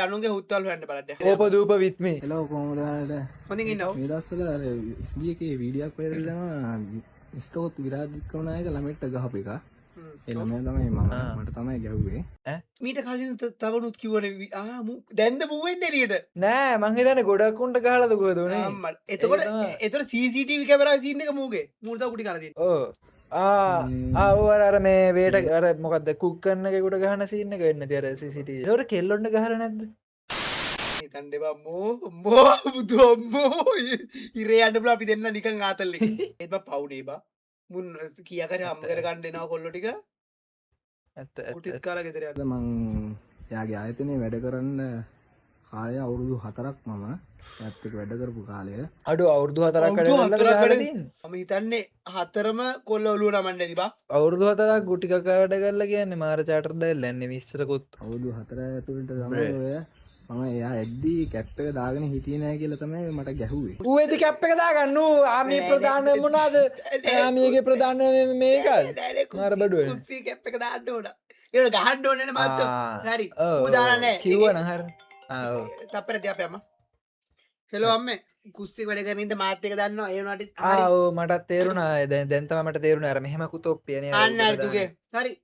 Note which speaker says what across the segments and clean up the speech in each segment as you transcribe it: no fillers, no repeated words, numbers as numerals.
Speaker 1: අනුන්ගේ හුත්තල් හොයන්න බලන්න.
Speaker 2: ඕපදූප විත්මි.
Speaker 3: හෙලෝ කොහොමද ඔයාලට?
Speaker 1: හොඳින් ඉන්නව?
Speaker 3: මේ දවස්වල අර SB එකේ වීඩියෝක් වෛරල් වෙනවා ඉස්ටෝත් විරාජ් වික්‍රමනායක ළමෙක්ට ගහපු එක. ඒ ළමයා තමයි මට තමයි ගැහුවේ.
Speaker 1: මීට කලින් තවනුත් කිව්වනේ දැන්ද මූ වෙන්නේ එළියට.
Speaker 2: නෑ මං හිතන්නේ ගොඩක් උන්ට ගහලාද කොහෙද උනේ?
Speaker 1: එතකොට එතකොට CCTV කැමරා සීන් එක මූගේ. මූට තව කුටි කරලා තියෙනවා.
Speaker 2: ඔව් අර මේ වේට අර මොකද්ද කුක් කරන කෙනෙකුට ගහන සීන් එක වෙන්නේ නැති අර CCTV. ඒකට කෙල්ලොන්ට ගහලා නැද්ද?
Speaker 1: හිතන්න එපා මෝ බුදු අම්මෝ ඉරේ යන්න බලා අපි දෙන්න නිකන් ආතල් එක. ඒත් බා පවුනේ බා. මුන් කීයා කරේ හම්බ කර ගන්න එනවා කොල්ලෝ ටික.
Speaker 2: ඇත්ත
Speaker 1: කුටිත් කාලා ගෙදර යන්න.
Speaker 3: මං එයාගේ ආයතනයේ වැඩ කරන්න කාලය අවුරුදු 4ක් මම එයාත් එක්ක වැඩ කරපු කාලය.
Speaker 2: අඩු අවුරුදු 4ක්
Speaker 1: අවුරුදු 4ක්
Speaker 2: වැඩ
Speaker 1: වැඩ මම හිතන්නේ හතරම කොල්ල ඔලුව නමන්න ඇති බා.
Speaker 2: අවුරුදු 4ක් ගුටි කකා වැඩ කරලා කියන්නේ මාර චාටර් දාලා යන්නේ විස්තරකුත්.
Speaker 3: අවුරුදු 4 ඇතුළත තමයි ඔය මම එයා ඇද්දී කැප් එක දාගෙන හිටියේ නෑ කියලා තමයි මට ගැහුවේ.
Speaker 2: ඌ එදි කැප් එක දාගන්න ඌ ආමී ප්‍රධාන මොනවාද? ආමීගේ ප්‍රධාන මේකද? මාර බඩුවේ.
Speaker 1: කුස්සිය කැප් එක දාන්න ඕන. ඒක ගහන්න ඕනේ නේ මාත්. හරි. ඌ දාලා නෑ.
Speaker 2: කිව්වනම් හරි. ඔව්.
Speaker 1: තප්පර තියා අපේ අම්මා. හෙලෝ අම්මේ. කුස්සිය වැඩ කරන ඉඳ මාත් එක දන්නවා. ඒ වුණාට
Speaker 2: ඔව් මටත් තේරුණා. දැන් තමයි මට තේරුණා අර මෙහෙම කුතොප්පිය නේ.
Speaker 1: අන්න හරි දුගේ. හරි.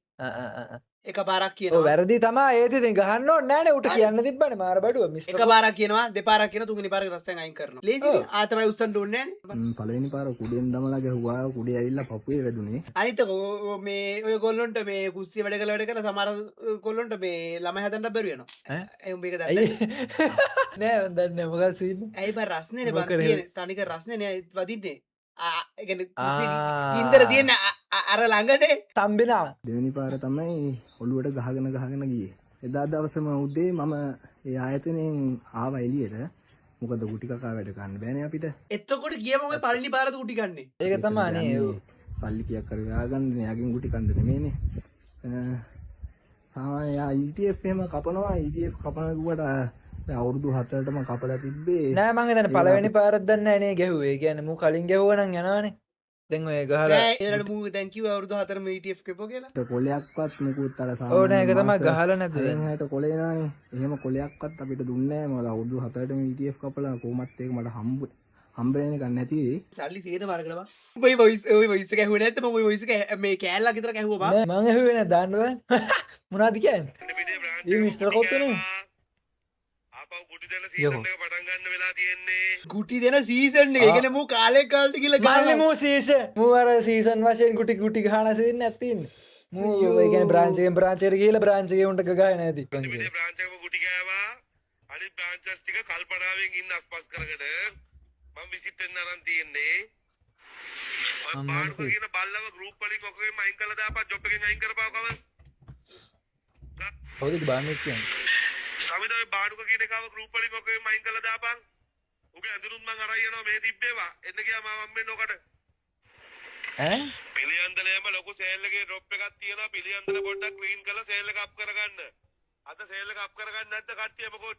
Speaker 1: එක පාරක්
Speaker 2: ඔව්
Speaker 1: කියනවා.
Speaker 2: වැරදි තමයි ඒත් ඉතින් ගහන්න ඕනේ නෑනේ ඌට කියන්න තිබ්බනේ මාර බඩුව මිස්ටර්.
Speaker 1: එක පාරක් කියනවා දෙපාරක් කියනවා තුන්වෙනි පාරේ රස්සෙන් අයින් කරනවා. ලේසියි. තමයි උස්සන්න ඕනේ නෑනේ.
Speaker 3: පළවෙනි පාර කුඩෙන් දමලා ගැහුවා. කුඩේ ඇවිල්ලා පපුවේ වැදුනේ.
Speaker 1: අනිත් මේ ඔය ගොල්ලොන්ට මේ කුස්සිය වැඩ කරලා සමහර ගොල්ලොන්ට මේ ළමයි හදන්න බැරුව යනවා. ඒ උඹ ඒක දන්නේ
Speaker 2: නෑ මන් දන්නේ මොකක්ද සීන්.
Speaker 1: ඇයි බා රස්නේනේ බන් තියෙන්නේ. තනිකර රස්නේනේ වදින්නේ. ඒ කියන්නේ කුස්සිය ගින්දර තියෙන අර ළඟනේ.
Speaker 2: තම්බෙනා.
Speaker 3: දෙවෙනි පාර තමයි ඔළුවට ගහගෙන ගියේ. එදා දවසේම උදේ මම ඒ ආයතනයෙන් ආවා එළියට. මොකද ගුටි කකා වැඩ කරන්න බෑනේ අපිට.
Speaker 1: එතකොට ගියම ඔය පළවෙනි පාරද ගුටි ගන්නේ.
Speaker 2: ඒක තමයි නේ.
Speaker 3: සල්ලි කීයක් කර ගන්න එයාගෙන් ගුටි කන්ද නෙමෙයිනේ. සාමාන්‍ය යා ETF එහෙම කපනවා. ETF කපන ගුවට අවුරුදු 4ටම කපලා තිබ්බේ.
Speaker 2: නෑ මං හිතන්නේ පළවෙනි පාරක් දන්නේ නෑ නේ ගැහුවේ. ඒ කියන්නේ මූ කලින් ගැහුවා නම් යනවනේ. දැන් ඔය ගහලා
Speaker 1: නෑ ඒකට මූ දැන් කිව්වා අවුරුදු 4ම ETF කපෝ කියලා.
Speaker 3: කොලයක්වත් මුකුත් අර
Speaker 2: ඕ නෑ ඒක තමයි ගහලා නැද්ද
Speaker 3: දැන් හැට කොලේ නානේ. එහෙම කොලයක්වත් අපිට දුන්නේ නෑ. මම අවුරුදු 4ටම ETF කපලා කොහොමත් ඒක මට හම්බෙන්නේ නැක නැති
Speaker 1: සල්ලි 100 මාර්කලා බා. ඔය වොයිස් එක ඇහුවේ නැත්නම් මම ඔය වොයිස් එක මේ කෑල්ලක් විතර ඇහුවා බා.
Speaker 2: මං ඇහුවේ නෑ දාන්න බෑ. මොනවද කියන්නේ? මේ මිස්ටර් කොත්තනේ.
Speaker 1: ගුටි දෙන සීසන් එක. ඒ කියන්නේ මූ කාලේ කාලට කියලා
Speaker 2: මල්ලි මූ සීසන්. මූ අර සීසන් වශයෙන් ගුටි ගහන සීන් නැත් තින්නේ. මූ ඒ කියන්නේ බ්‍රාන්ච් එකෙන් බ්‍රාන්ච් එකට ගිහලා බ්‍රාන්ච් එකේ උන්ට ගහගෙන නැති.
Speaker 4: මේ බ්‍රාන්ච් එකම ගුටි ගෑවා. අනිත් බ්‍රාන්චස් ටික කල්පනාවෙන් ඉන්න අස්පස් කරගෙන මම විසිට් වෙන්න අරන් තියෙන්නේ. ඔය බාර්කෝ කියන බල්ලව ගෲප් වලින් ඔකෙම අයින් කරලා දාපන් ජොබ් එකෙන් අයින් කරපුවකම.
Speaker 2: හොදද බාන්නේ කියන්නේ.
Speaker 4: සමිතේ බාඩුක කියන එකව ගෲප් වලින් ඔකෙම අයින් කරලා දාපන්. උගේ ඇඳුනුත් මං අරන් යනවා මේ තිබ්බේවා. එන්න ගියා මම මෙන්න ඔකට.
Speaker 2: ඈ?
Speaker 4: පිළියන්දලේම ලොකු සේල් එකේ ඩ්‍රොප් එකක් තියෙනවා. පිළියන්දල පොඩ්ඩක් ක්ලීන් කරලා සේල් එක අප් කරගන්න. අද සේල් එක අප් කරගන්න නැත්නම් කට්ටිය මොකෝ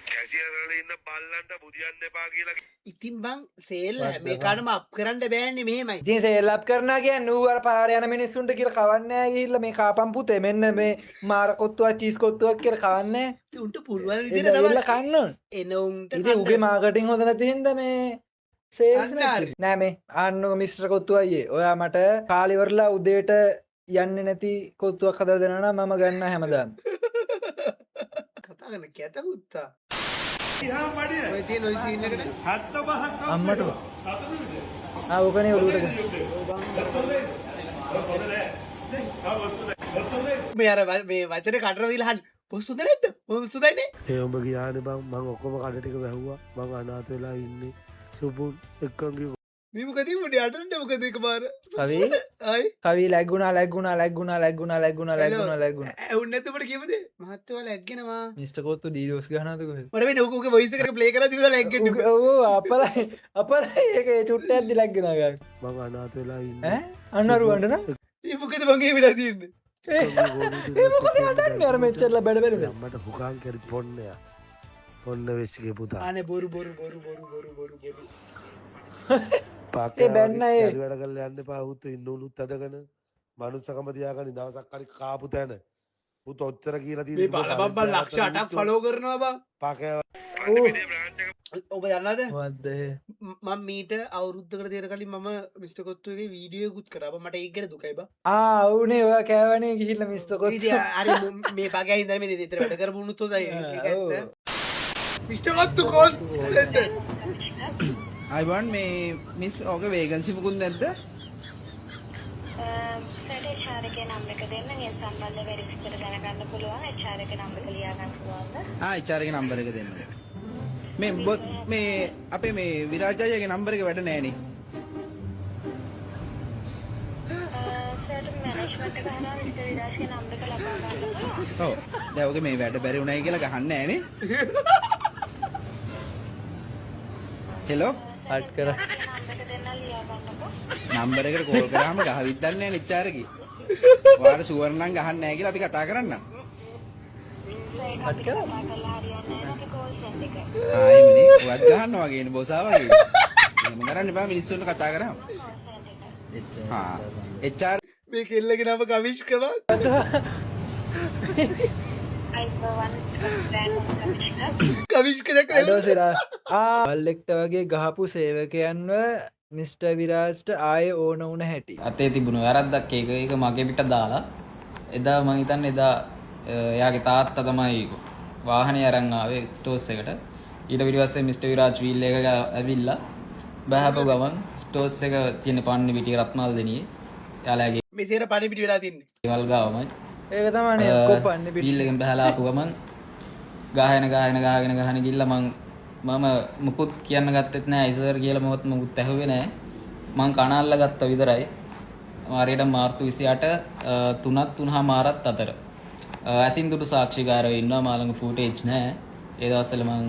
Speaker 4: කැසියර් වල ඉන්න බල්ලන්ට බුදියන්න එපා කියලා.
Speaker 1: ඉතින් බං සේල් මේකටම අප් කරන්න බෑනේ මෙහෙමයි.
Speaker 2: ඉතින් සේල් අප් කරනවා කියන්නේ ඌ අර පාර යන මිනිස්සුන්ට කියලා කවන්නේ නැහැ ගිහිල්ලා මේ කාපම් පුතේ මෙන්න මේ මාර කොත්තුවක් චීස් කොත්තුවක් කියලා කවන්නේ.
Speaker 1: උන්ට පුළුවන් විදිහට තමයි
Speaker 2: කන්න ඕන.
Speaker 1: එන උන්ට
Speaker 2: ඉතින් උගේ මාකටිං හොඳ නැති හින්දා මේ සේල්ස් නෑ මේ ආන්නක මිස්ටර් කොත්තු අයියේ. ඔයා මට කාලේ ඉවරලා උදේට යන්නේ නැති කොත්තුවක් හදලා දෙනවා නම් මම ගන්න හැමදාම.
Speaker 1: කතා කරන කැත උත්තා. ඔය තියෙන ඔය සීන් එකට
Speaker 2: අම්මට ඕකනේ ඔලුවට
Speaker 1: මේ අර මේ වචනේ කටර දීලා හරි බොස් හොඳ නැද්ද? බොස් හොඳයිනේ.
Speaker 4: ඒ උඹ ගියානේ බං මං ඔක්කොම කඩ ටික වැහුවා. මං අනාථ වෙලා ඉන්නේ. සුපුන් එක්කන් ගිහුවා.
Speaker 1: මේ මොකද උඩ යටට මොකද එකපාර?
Speaker 2: කවි
Speaker 1: අය
Speaker 2: කවි ලැග්ගුණා
Speaker 1: ඇහුන් නැද්ද උඹට කියපද? මහත්තයෝ ලැග්ගෙනවා.
Speaker 2: මිස්ටර් කොත්තු ඩීඩෝස් ගහනවද කොහෙද?
Speaker 1: මට මේ නෝකුගේ වොයිස් එක ප්ලේ කරලා තිබුණා ලැග්ගෙන්න.
Speaker 2: ඔව් අපලයි ඒක චුට්ටක් දී ලැග්ගෙනවා ගන්න.
Speaker 4: මං අනාථ වෙලා ඉන්නේ.
Speaker 2: ඈ අන්නරුවන්ට නම්
Speaker 1: මේ මොකද මගේ වෙලා තියෙන්නේ?
Speaker 2: ඒ මොකද යන්නේ අර මෙච්චරලා බඩ බැලද?
Speaker 4: අම්මට හුකාන් කරි පොන්නය. පොන්න වෙස්ගේ පුතා.
Speaker 1: අනේ බොරු.
Speaker 2: ඒ බැන්න ඒ
Speaker 4: වැඩ කරලා යන්න එපා උත් ඉන්න උනුත් අදගෙන මනුස්සකම තියාගනි දවසක් හරි කාපු තැන පුත ඔච්චර කියලා
Speaker 1: මේ බලපන් ලක්ෂ 8ක් ෆලෝ කරනවා බං. ඔබ දන්නවද?
Speaker 2: මොකද්ද
Speaker 1: මම මීට අවුරුද්දකට දෙර කලින් මම මිස්ටර් කොත්තුගේ වීඩියෝකුත් කරා. මට ඒක ගැන දුකයි බං.
Speaker 2: වුනේ ඔයා කෑවනේ ගිහිල්ලා මිස්ටර් කොත්
Speaker 1: ඉතින් අර මේ බගයි ඉඳන් මේ දෙතර වැඩ කරපු උනුත් හොඳයි. ඒක ඇත්ත. Mister kottu call centre.
Speaker 5: Ivan මේ මිස් ඕක වේගන්සි මුකුත් නැද්ද?
Speaker 6: HR එකේ නම්බර් එක දෙන්න. ඒ සම්බන්ධව වැඩි විස්තර දැනගන්න පුළුවන්. HR එකේ නම්බර එක ලියා ගන්න පුළුවන්ද?
Speaker 5: HR එකේ නම්බර එක දෙන්න. මේ අපේ මේ විරාජ් අයියාගේ නම්බර එක වැඩ නැහැ නේ.
Speaker 6: සර් මැනේජ්මන්ට් එක හරහා විස්තර විලාසගේ නම්බර එක ලබා ගන්න පුළුවන්.
Speaker 5: ඔව්. දැන් ඔගේ මේ වැඩ බැරි උනායි කියලා ගහන්නේ නැහැ නේ. හෙලෝ
Speaker 2: අට් කර
Speaker 6: නම්බර එක දෙන්න ලියා ගන්නකො.
Speaker 5: නම්බර එකට කෝල් කරාම ගහවිත් දන්නේ නැහැ HR එකේ. ඔයාලා ෂුවර් නම් ගහන්නේ නැහැ කියලා අපි කතා කරන්නම්.
Speaker 2: අට් කර
Speaker 6: කතා කරලා හරියන්නේ නැහැ අපේ කෝල් සෙන්ටර් එක.
Speaker 5: ආයෙමනේ ඔයත් ගහනවා වගේනේ බොසා වගේ. එහෙම කරන්න බෑ මිනිස්සුන්ට කතා කරාම. හා HR
Speaker 1: මේ කෙල්ලගේ නම කවිෂ්ක බං.
Speaker 6: අයිබෝවන් බ්‍රෑන්ඩ් කමිෂනර්.
Speaker 1: කවිෂ්ක දැක්කද?
Speaker 2: බල්ලෙක්ට වගේ ගහපු සේවකයන්ව මිස්ටර් විරාජ්ට ආයේ ඕන වුණ හැටි.
Speaker 7: අතේ තිබුණු වැරද්දක් ඒක මගේ පිට දාලා එදා මං හිතන්නේ එදා එයාගේ තාත්තා තමයි වාහනේ අරන් ආවේ ස්ටෝර්ස් එකට. ඊට පස්සේ මිස්ටර් විරාජ් වීල් එක ඇවිල්ලා බහපු ගමන් ස්ටෝර්ස් එක තියෙන පන්නේ පිටිය රත්මාල් දෙනියේ. එයාලගේ
Speaker 1: මෙසේර පණි පිටි වෙලා තින්නේ.
Speaker 7: ඒවල් ගාවමයි.
Speaker 2: ඒක තමයි ඔක්කොම පන්නේ පිට.
Speaker 7: වීල් එකෙන් බහලා ආපු ගමන් ගහගෙන ගිල්ලා මම මුකුත් කියන්න ගත්තෙත් නෑ ඉසර් කියලා මොකත් මුකුත් ඇහුවේ නෑ. මං කණල්ල ගත්ත විතරයි. මාරියට මාර්තු 28 3:03 අතර. ඇසින්දුටු සාක්ෂිකාරයෝ ඉන්නවා මාළඟ ෆුටේජ් නෑ. ඒ දවස්වල මං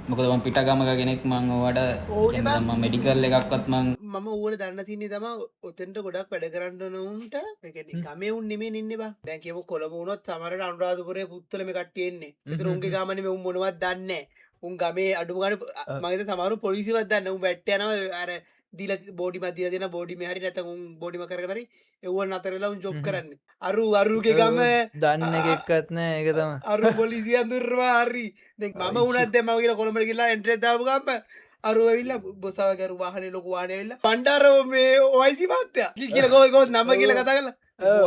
Speaker 7: මොකද මං පිටගමක කෙනෙක් මං ඔයාලට මම මෙඩිකල් එකක්වත්
Speaker 1: මම ඌට දන්න තින්නේ තමයි ඔතෙන්ට ගොඩක් වැඩ කරන්න ඕන උන්ට. ඒ කියන්නේ ගමේ උන් නෙමෙයි ඉන්නේ බං. දැන් කියමු කොළඹ වුණොත් සමහරට අනුරාධපුරයේ පුත්තල මේ කට්ටිය එන්නේ. ඒතර උන්ගේ ගාමනේ මේ උන් මොනවත් දන්නේ නෑ. උන් ගමේ අඩුම ගානේ මම හිත සමහරු පොලිසියවත් දන්නේ නෑ. උන් වැට්ට යනවා අර දීලා බෝඩි මැද දීලා දෙන බෝඩි මේ හරි නැත්නම් උන් බෝඩි මැද කරගෙන හරි එවුවන් අතර වෙලා උන් ජොබ් කරන්නේ. අරුගේ ගම
Speaker 2: දන්න එකෙක්වත් නෑ ඒක තමයි.
Speaker 1: අරු පොලිසිය අඳුරනවා හරි. දැන් මම උනත් දැන් මම කියලා කොළඹට ගිහලා එන්ට්‍රි එක දාපු ගමන් අරු ඇවිල්ලා බොසාව ගරු වාහනේ ලොකු වාහනේ ඇවිල්ලා පණ්ඩාරෝ මේ OIC මහත්තයා කියලා කොහොමද නම කියලා කතා කළා.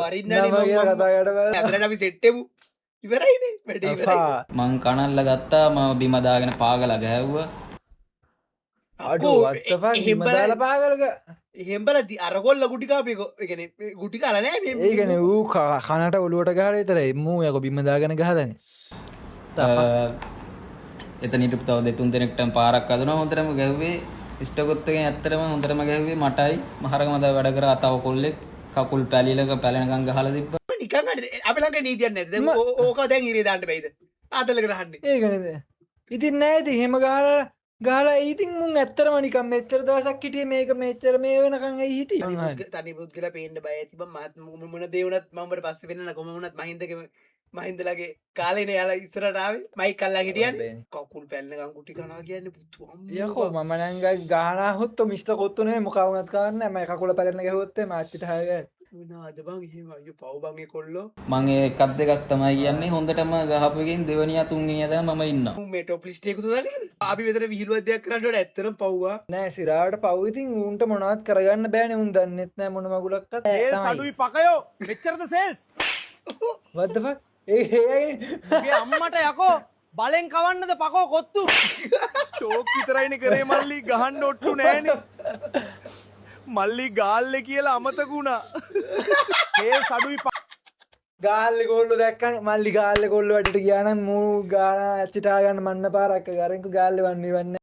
Speaker 1: වරින්නනේ මම
Speaker 2: කතා කරලා
Speaker 1: අදට අපි සෙට් එමු. ඉවරයිනේ වැඩේ ඉවරයි.
Speaker 7: මං කණල්ල ගත්තා මම බිම දාගෙන පාගලා ගැහැව්වා.
Speaker 2: අඩෝ වත්තපක් හිම දාලා පාගලක.
Speaker 1: එහෙම බලද්දි අර කොල්ල ගුටි කාපේ ඒ කියන්නේ ගුටි කාලා නෑ මේ.
Speaker 2: ඒ කියන්නේ ඌ කනට ඔලුවට ගහලා විතරයි මූ යකෝ බිම දාගෙන ගහලානේ.
Speaker 7: එතන හිටපු තව දෙතුන් දෙනෙක්ටම පාරක් අදනවා හොඳටම ගැහුවේ ඉස්ටකොත්තගෙන් ඇත්තටම හොඳටම ගැහුවේ මටයි මහරගම දා වැඩ කර අතව කොල්ලෙක් කකුල් පැලිලක පැලෙනකන් ගහලා තිබ්බා.
Speaker 1: නිකන් හරි අපි ළඟ නීතියක් නැද්ද? දැන් ඕක දැන් ඉරේ දාන්න බෑද? ආතලකට අහන්නේ.
Speaker 2: ඒකනේද. ඉතින් නෑ ඉතින් එහෙම ගහලා ඉතින් මුන් ඇත්තටම නිකන් මෙච්චර දවසක් හිටියේ මේක මෙච්චර මේ වෙනකන් ඇයි හිටියේ?
Speaker 1: තනි පුද්ගලයා පේන්න බය ඇති බං මොන දේ වුණත් මම උඹට පස්සේ වෙන්න කොහොම වුණත් මහින්දලගේ කාලේනේ යාලා ඉස්සරහට ආවේ මයික් අල්ලන් හිටියන්නේ කකුල් පැල්ලනකම් කුටි කනවා කියන්නේ පුතු අම්මෝ
Speaker 2: යකෝ මම නම් ගහනා හොත් මිස්ටර් කොත්තු නෙමෙයි මොකව වුණත් කවන්නේ මම කකුල පැලෙන්න ගහුවොත් මාච්චිට හැවයි
Speaker 1: මොනවාද බං එහෙම අයියෝ පව් බං ඒ කොල්ලෝ
Speaker 7: මං ඒ එකක් දෙකක් තමයි කියන්නේ හොඳටම ගහපු එකෙන් දෙවනියා තුන්වෙනියා තමයි මම ඉන්නවා.
Speaker 1: මේ টොප් ලිස්ට් එකේ කුසදන්නේ අපි මෙතන විහිළුවක් දෙයක් කරන්න ඕනේ ඇත්තටම පව්වා
Speaker 2: නෑ සිරාවට පව් ඉතින් උන්ට මොනවත් කරගන්න බෑනේ උන් දන්නෙත් නෑ මොන මගුලක්වත්
Speaker 8: සේල්ස් අඩුයි පකයෝ මෙච්චරද සේල්ස්
Speaker 2: what the fuck ඒ
Speaker 8: උගේ අම්මට යකෝ බලෙන් කවන්නද පකෝ කොත්තු ටෝක් විතරයිනේ කරේ මල්ලි ගහන්න ඔට්ටු නෑනේ මල්ලි ගාල්ලේ කියලා අමතක වුණා සේල්ස් අඩුයි
Speaker 2: ගාල්ලේ කොල්ලෝ දැක්කනේ මල්ලි ගාල්ලේ කොල්ලෝ වැඩට ගියා නම් මූ ගාන ඇච්චිටා ගන්න මන්න පාරක් ගාරෙන්කු ගාල්ලේ වන්නේ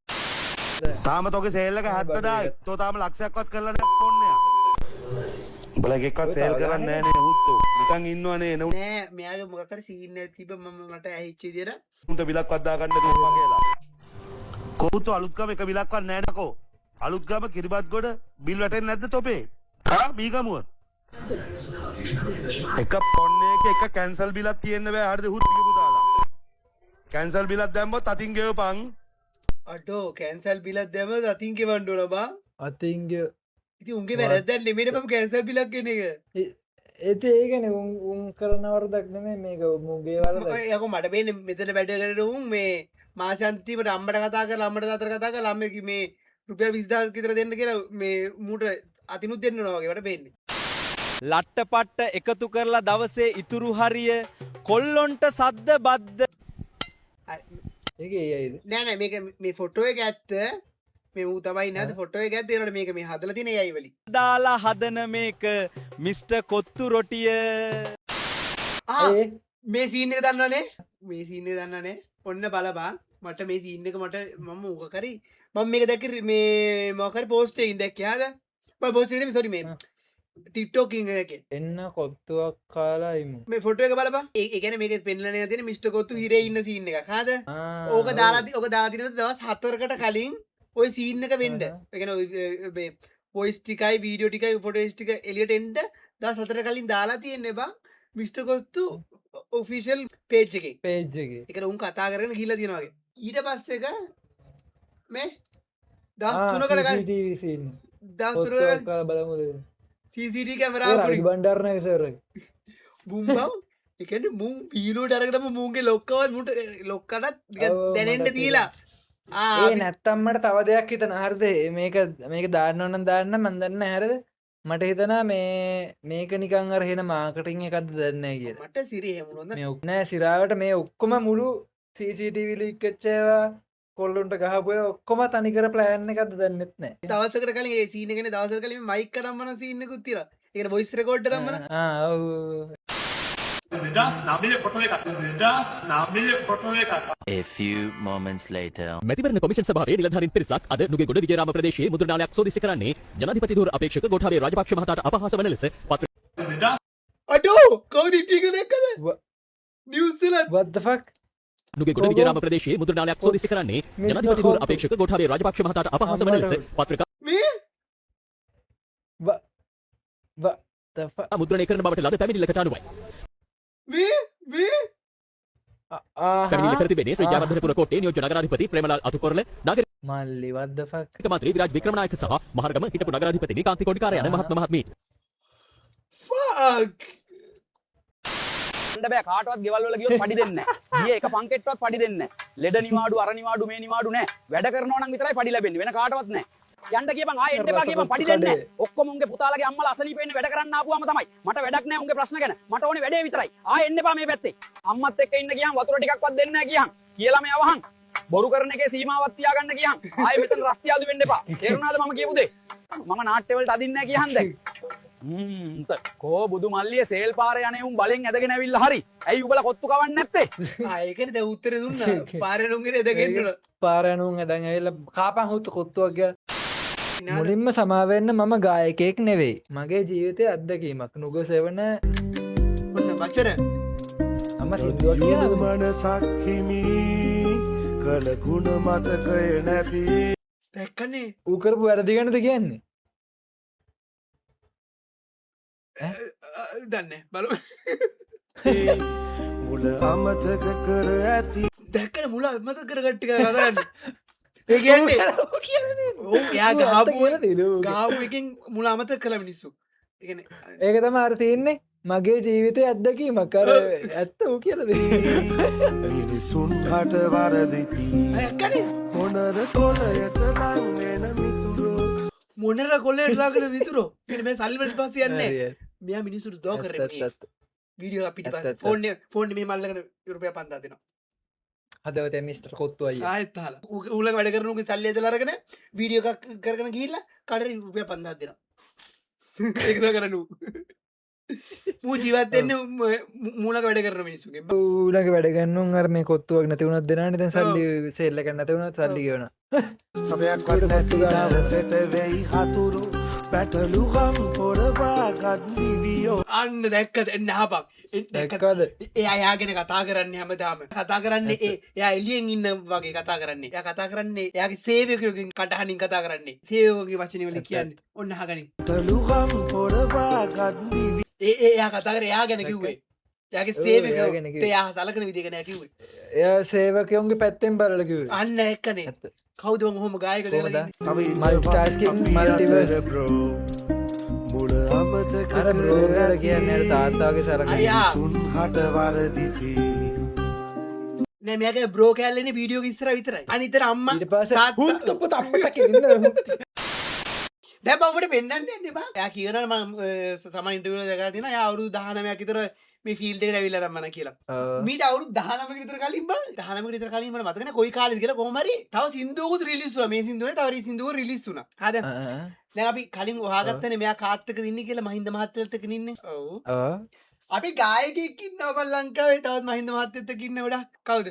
Speaker 4: තාම තෝගේ සේල් එක 70000යි. තෝ තාම ලක්ෂයක්වත් කරලා නැහැ පොන්නේ. උඹලා එකක්වත් සේල් කරන්නේ නැහැ නේ හුත්තෝ. නිකන් ඉන්නවනේ එන
Speaker 1: නෑ මෙයාගේ මොකක් හරි සීන් එකක් තිබ්බ මම මට ඇහිච්ච විදියට
Speaker 4: උන්ට බිලක්වත් දාගන්න දුන්නා කියලා. කොහොතු අලුත් ගම එක බිලක්වත් නැහැ නකෝ. අලුත් ගම කිරිබත්ගොඩ බිල් වැටෙන්නේ නැද්ද තොපේ? හා බීගමුව. එක පොන්නේ එක කැන්සල් බිලක් තියෙන්න බෑ හරිද හුත්තිගේ පුතාලා. කැන්සල් බිලක් දැම්මොත් අතින් ගෙවපන්.
Speaker 1: අඩෝ කැන්සල් බිලක් දැම්මොත් අතින් ගෙවන්න ඕන බා.
Speaker 2: අතින්ග
Speaker 1: ඉතින් උන්ගේ වැරද්දක් නෙමෙයිනේ බම් කැන්සල් බිලක් ගෙන එක.
Speaker 2: ඒති ඒකන උන් කරන වරදක් නෙමේ මේක මුගේ වරද
Speaker 1: යක මට පේන්නේ මෙතන වැඩ කරන උන් මේ මාසන්තිීමට අම්මට කතා කර අම්මට අතර කතා කර ළම්ම මේ රුපියල් 20000 විතර දෙන්න කියලා මේ මූට අතිනුත් දෙන්න ඕන වගේ මට පේන්නේ.
Speaker 8: ලට්ට පට්ට එකතු කරලා දවසේ ඉතුරු හරිය කොල්ලොන්ට සද්ද බද්ද
Speaker 2: ඒක ඒයිද
Speaker 1: නෑ නෑ මේක මේ ෆොටෝ එක ඇත්ත මේ ඌ තමයි නැද ෆොටෝ එක ඇත්ත ඒනට මේක මේ හදලා තියෙන AI වලින්
Speaker 8: දාලා හදන මේක මිස්ටර් කොත්තු රොටිය.
Speaker 1: මේ සීන් එක දන්නවනේ මේ සීන් එක දන්නවනේ ඔන්න බලපන් මට මේ සීන් එක මට මම ඌක කරි මම මේක දැක්ක මේ මොකක් හරි පෝස්ට් එකකින් දැක්කේ හද මම පෝස්ට් එකේ සෝරි මේ TikTok එකකින් දැක්කේ
Speaker 2: එන්න කොත්තුවක් කාලා ඉමු
Speaker 1: මේ ෆොටෝ එක බලපන් ඒ කියන්නේ මේකේ පෙන්වලා තියෙන මිස්ටර් කොත්තු හිරේ ඉන්න සීන් එකක් හද ඕක දාලා තියෙන දවස් 4කට කලින් ඔය සීන් එක වෙන්න ඒ කියන්නේ මේ වොයිස් ටිකයි වීඩියෝ ටිකයි ෆොටෝස් ටික එළියට එන්න දවස් 4 කලින් දාලා තියෙන්නේ බං මිස්ටර් කොත්තු ඔෆිෂියල් පේජ් එකේ ඒක උන් කතා කරගෙන ගිහිල්ලා තියෙනවා වගේ ඊට පස්සේ එක මේ දවස් 3කට කලින්
Speaker 2: CCTV scene
Speaker 1: දවස් 3කට
Speaker 2: කාලා බලමුද
Speaker 1: CCTV කැමරාව කුඩි
Speaker 2: බණ්ඩාරනායක සර්
Speaker 1: බුම්බම් ඒ කියන්නේ මුන් වීලෝට අරගෙනම මුන්ගේ ලොක්කවත් මුන්ට ලොක්කටත් දැනෙන්න දීලා
Speaker 2: ඒ නැත්තම්මට තව දෙයක් හිතන හරිද මේක දාන්න ඕන දාන්න මන් දන්න හැරද මට හිතනා මේක නිකං අරහෙන මාකටින් එකක්ද දන්න කිය
Speaker 1: මට සිරි හෙමුණොද
Speaker 2: මේ ඔක්නෑ සිරාවට මේ ඔක්කොම මුළු CCTV ලික්කච්චේවා කොල්ලුන්ට ගහපුය ඔක්කොම තනිකර ප්ලෑන් එකක්ද දන්නෙත් නෑ
Speaker 1: දවසකට කලින් ඒ සීන් එකනේ දවසකට කලින් මයික් කරම්මන සීන් එකකුත් තියලා ඒකට වොයිස් රෙකෝඩ් කරම්මන
Speaker 9: A few moments later.
Speaker 10: මැතිවරණ කොමිෂන් සභාවේ නිලධාරීන් පිරිසක් අද නුගේගොඩ විජේරාම ප්‍රදේශයේ මුද්‍රණාලයක් සෝදිසි කරන්නේ ජනාධිපතිධූර අපේක්ෂක ගෝඨාභය රාජපක්ෂ මහතාට අපහාස වන ලෙස පත්‍ර
Speaker 1: අඩෝ කවුද ටික දැක්කද නිවුස් වල
Speaker 2: what the fuck
Speaker 10: Nugegoda Wijerama ප්‍රදේශයේ මුද්‍රණාලයක් සෝදිසි කරන්නේ ජනාධිපතිධූර අපේක්ෂක ගෝඨාභය රාජපක්ෂ මහතාට අපහාස වන ලෙස පත්‍රිකා
Speaker 1: මේ
Speaker 2: what the fuck
Speaker 10: මුද්‍රණය කරන බවට ලද පැමිණිල්ලකට අනුවයි
Speaker 1: මේ
Speaker 10: පැමිණිල්ල කර තිබෙන්නේ ශ්‍රී ජයවර්ධනපුර කෝට්ටේ නියෝජ්‍ය නගරාධිපති ප්‍රේමලාල් අතුකොරල නාගරික
Speaker 2: මල්ලි what the fuck
Speaker 10: මන්ත්‍රී විරාජ් වික්‍රමනායක සහ මහරගම හිටපු නගරාධිපති නිකාන්ති කොඩිකාර යන මහත්ම මහත්මී
Speaker 1: ෆක්
Speaker 11: බෑ කාටවත් ගෙවල් වල ගියොත් පඩි දෙන්නේ නැහැ. ගියේ එක පංකෙට්ටවත් පඩි දෙන්නේ නැහැ. ලෙඩ නිවාඩු අර නිවාඩු මේ නිවාඩු නැහැ. වැඩ කරනවා නම් විතරයි පඩි ලැබෙන්නේ. වෙන කාටවත් නැහැ. යන්න කියපන් ආයෙ එන්න එපා කියපන් පඩි දෙන්නේ නැහැ. ඔක්කොම උන්ගේ පුතාලගේ අම්මලා අසනීප වෙන්නේ වැඩ කරන්න ආපුවාම තමයි. මට වැඩක් නැහැ උන්ගේ ප්‍රශ්න ගැන. මට ඕනේ වැඩේ විතරයි. ආයෙ එන්න එපා මේ පැත්තේ. අම්මත් එක්ක ඉන්න ගියන් වතුර ටිකක්වත් දෙන්නේ නැහැ කියන්. කියලා මේ අවහන්. බොරු කරන එකේ සීමාවක් තියාගන්න කියන්. ආයෙ මෙතන රස්තියාදු වෙන්න එපා. තේරුණාද මම කියපු දේ? මම නාට්‍ය වලට අදින්නේ නැහැ කියන් දැන්. කෝ බුදු මල්ලිය සේල් පාරේ යන්නේ උන් බලෙන් ඇදගෙන ඇවිල්ලා හරි. ඇයි උඹලා කොත්තු කවන්නේ නැත්තේ?
Speaker 1: ඒකනේ දැන් උත්තරේ දුන්නා. පාරේ නුන්ගේ ඇදගෙන උන.
Speaker 2: පාරේ නුන් ඇදන් ඇවිල්ලා කාපන් හුත් කොත්තුවක් ගියා. මුලින්ම සමාවෙන්න මම ගායකයෙක් නෙවෙයි. මගේ ජීවිතයේ අත්දැකීමක්. නුග සෙවන
Speaker 1: ඔන්න වචන.
Speaker 2: අම්මා සින්දුවක් කියනද?
Speaker 4: මනසක් හිමි කල ගුණ මතකය නැති
Speaker 1: දැක්කනේ
Speaker 2: ඌ කරපු වැරදි ගැනද කියන්නේ?
Speaker 1: දන්නේ බලමු.
Speaker 4: මුල අමතක කර ඇති
Speaker 1: දැක්කනේ මුල අමතක කරගට්ටි කතා කරන්නේ. ඒ කියන්නේ ඔව් යා ගාපු එකෙන් මුල අමතක කළ මිනිස්සු. ඒ කියන්නේ
Speaker 2: ඒක තමයි අර තියෙන්නේ. මගේ ජීවිතයේ අත්දැකීමක් අර ඇත්ත ඌ කියලා දෙන්නේ.
Speaker 4: මිනිසුන් හට වරදිති.
Speaker 1: දැක්කනේ
Speaker 4: මොනර කොළයට ලං වෙන මිතුරෝ
Speaker 1: මොනර කොල්ලේට ළඟට විතරෝ. ඉතින් මේ සල්ලි වලට පස්සේ යන්නේ. මෙයා මිනිස්සුන්ට දෝ කරේ මේ. වීඩියෝ අපිට පස්සේ ෆෝන් මේ මල්ලගෙන රුපියල් 5000 දෙනවා.
Speaker 2: හදවතේ මිස්ටර් කොත්තු අයියා.
Speaker 1: ආයෙත් අහලා. ඌලඟ වැඩ කරන උගේ සල්ලි ඇදලා අරගෙන වීඩියෝ එකක් කරගෙන ගිහිල්ලා කඩේ රුපියල් 5000 දෙනවා. ඒක තමයි කරන්නේ ඌ. මූ ජීවත් වෙන්නේ මූලක වැඩ කරන මිනිස්සුගේ.
Speaker 2: ඌලඟ වැඩ ගන්නුන් අර මේ කොත්තුවක් නැති වුණත් දෙනානේ දැන් සල්ලි සේල් එක නැති වුණත් සල්ලි ගෙවනවා.
Speaker 4: සමයක් වට නැති දවසට වෙයි හතුරු පැටලුගම් පොරවා ගද්දිවියෝ.
Speaker 1: අන්න දැක්කද එන්න අහපන්.
Speaker 2: දැක්කද?
Speaker 1: එයා යාගෙන කතා කරන්නේ හැමදාම. කතා කරන්නේ එයා එළියෙන් ඉන්න වගේ කතා කරන්නේ. එයා කතා කරන්නේ එයාගේ සේවකයෝගෙන් කටහඬින් කතා කරන්නේ. සේවකයෝගේ වචන වලින් කියන්නේ. ඔන්න අහගනින්.
Speaker 4: පැටලුගම් පොරවා ගද්දිවි
Speaker 1: එයා කතා කරේ එයා ගැන කිව්වේ. එයාගේ සේවකයෝ එයා සලකන විදිහ ගැන කිව්වේ.
Speaker 2: එයා සේවකයන්ගේ පැත්තෙන් බලලා කිව්වේ.
Speaker 1: අන්න එක්කනේ. කවුද මම ඔහොම ගායක දෙලා ඉන්නේ?
Speaker 2: මල්ටි ටාස්කින් මල්ටිවර්ස්
Speaker 4: මුල
Speaker 2: අර බ්‍රෝගල කියන්නේ අර තාත්තාගේ සලකන
Speaker 1: අයියා නෑ මෙයාගේ බ්‍රෝ කෑල්ලනේ වීඩියෝ එක ඉස්සර විතරයි අනිතර අම්මා
Speaker 2: ඊට පස්සේ
Speaker 1: තාත්තා
Speaker 2: හුත් අපට කෙන්න
Speaker 1: දැන් මම ඔබට පෙන්නන්න යන්නේ බා එයා කියනවා මම සමහර ඉන්ටර්වියු වල දැකලා තියෙනවා එයා අවුරුදු 19ක් විතර මේ ෆීල්ඩ් එකට ඇවිල්ලා නම් මම කියලා මීට අවුරුදු 19කට විතර කලින් බා 19කට විතර කලින් මට මතක නෑ කොයි කාලෙද කියලා කොහොම හරි තව සින්දුවකුත් රිලීස් වුණා මේ සින්දුවනේ තව සින්දුවක් රිලීස් වුණා හරිද දැන් අපි කලින් හොයාගත්තනේ මෙයා කාත් එක්කද ඉන්නේ කියලා මහින්ද මහත්තයත් එක්ක ඉන්නේ ඔව් අපි ගායකයෙක් ඉන්නවා බා ලංකාවේ තවත් මහින්ද මහත්තයත් එක්ක ඉන්න ගොඩක් කවුද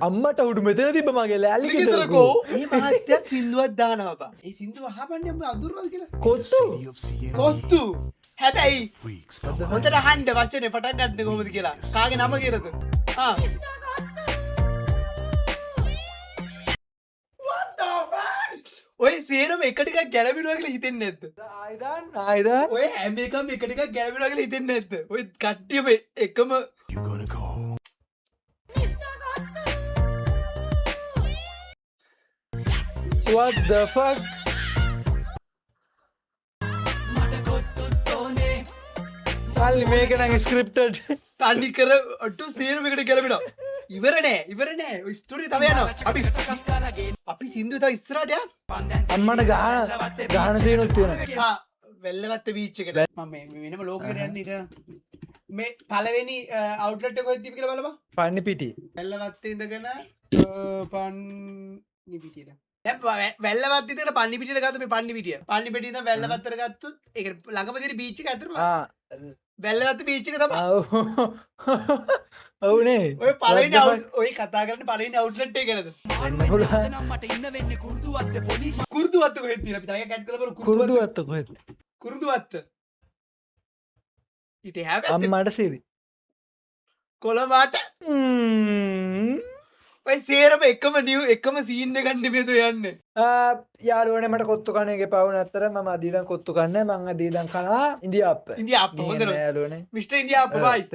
Speaker 2: අම්මට උඩු මෙතන තිබ්බ මගේ ලෑලි
Speaker 1: විතරකෝ මේ මහත්තයත් සින්දුවක් දානවා බා ඒ සින්දුව අහපන්නේ අපි අඳුරනවාද කියලා කොත්තු හැබැයි හොඳට අහන්න වචනේ පටන් ගන්න කොහොමද කියලා කාගේ නම කියලාද ඔය සේරම එක ටිකක් ගැලවෙනවා කියලා හිතෙන්නේ නැද්ද
Speaker 2: ආයිදාන්
Speaker 1: ඔය හැම එකම එක ටිකක් ගැලවෙනවා කියලා හිතෙන්නේ නැද්ද ඔය කට්ටියම එකම
Speaker 2: what the fuck මල්ලි මේක නම් ස්ක්‍රිප්ටඩ්
Speaker 1: තනි කර ඔට්ටු සේරම එකට ගැලවෙනවා ඉවර නෑ ඔය ස්ටෝරිය තව යනවා අපි සින්දුව තව ඉස්සරහට යන්න
Speaker 2: අම්මට ගහන සීනුත් තියෙනවා
Speaker 1: වෙල්ලවත්ත බීච් එකට මම මේ වෙනම ලෝකෙට යන්න ඊට මේ පළවෙනි අවුට්ලට් එක කොහෙද තිබ්බ කියලා බලපන්
Speaker 2: පන්නි පිටි
Speaker 1: වෙල්ලවත්තේ ඉඳගෙන පන්නි පිටියට දැන් වෙල්ලවත්තේ ඉඳගෙන පන්නි පිටියට ගත්ත මේ පන්නි පිටිය පන්නි පිටිය ඉඳන් වෙල්ලවත්තට ගත්තොත් ඒක ළඟම තියෙන බීච් එක ඇතුළම වෙල්ලවත්ත බීච් එක තමයි
Speaker 2: ඔවුනේ
Speaker 1: ඔය පළවෙනි ඔය කතා කරන්නේ පළවෙනි අවුට්ලට් එක ගැනද කුරුදුවත්ත කොහෙද තියෙන අපි තව එකක් ඇඩ් කරලා බලමු
Speaker 2: කුරුදුවත්ත කොහෙද
Speaker 1: කුරුදුවත්ත ඊට හැබැයි
Speaker 2: අම්මට සිරි
Speaker 1: කොළඹට ඔය සේරම එකම සීන් එකක් නෙමෙයිද යන්නේ
Speaker 2: යාළුවනේ මට කොත්තු කන එක පවුන අතර මම අදීදන් කොත්තු කන්නේ මං අදීදන් කනවා ඉන්දියාප්ප
Speaker 1: ඉන්දියාප්ප හොඳට
Speaker 2: යාළුවනේ
Speaker 1: මිස්ටර් ඉන්දියාප්ප බයි